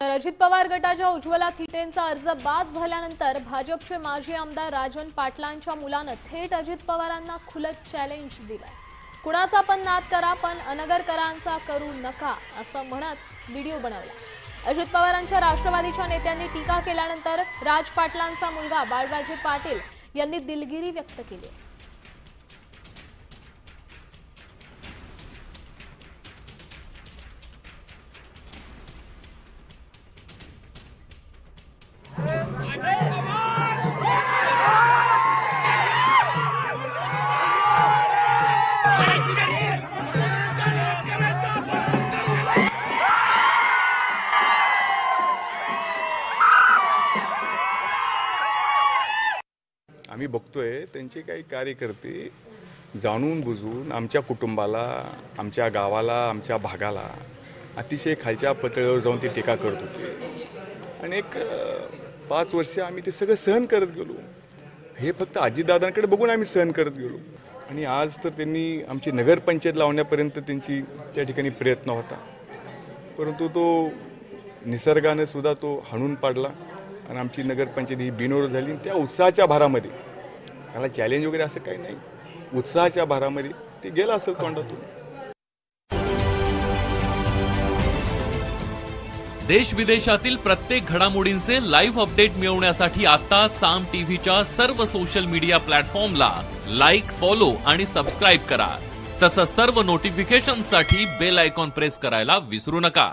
तर अजित पवार गटाच्या उज्ज्वला थिटेंचा अर्ज बाद झाल्यानंतर भाजपचे माजी आमदार राजन पाटलांच्या मुलानं थेट अजित पवारांना खुलं चॅलेंज दिलं। कुणाचा पण नाद करा पण अनगरकरांचा करू नका असं म्हणत व्हिडिओ बनवला। अजित पवारांच्या राष्ट्रवादीच्या नेत्यांनी टीका केल्यानंतर राज पाटलांचा मुलगा बाळराजे पाटील यांनी दिलगिरी व्यक्त केली। आम्ही बघतोय त्यांचे काही कार्यकर्ते जाणून बुजून आमच्या कुटुंबाला, आमच्या गावाला, आमच्या भागाला अतिशय खालच्या पातळीवर जाऊन ते टीका करत होते आणि एक 5 वर्ष आम्ही ते सगळं सहन करत गेलो। हे फक्त अजितदादांकडे बघून आम्ही सहन करत गेलो आणि आज तर त्यांनी आमची नगरपंचायत लावण्यापर्यंत त्यांची त्या ठिकाणी प्रयत्न होता, परंतु तो निसर्गाने सुद्धा तो हाणून पाडला आणि आमची नगरपंचायत ही बिनविरोध झाली। त्या उत्साहाच्या भारामध्ये त्याला चॅलेंज वगैरे असं काही नाही, उत्साहाच्या भारामध्ये ते गेला असेल तोंडातून। देश विदेशातील प्रत्येक घडामोडींचे लाईव्ह अपडेट मिळवण्यासाठी आता साम टीव्हीच्या सर्व सोशल मीडिया प्लॅटफॉर्मला लाईक, फॉलो आणि सबस्क्राईब करा। तसंच सर्व नोटिफिकेशनसाठी बेल आयकॉन प्रेस करायला विसरू नका।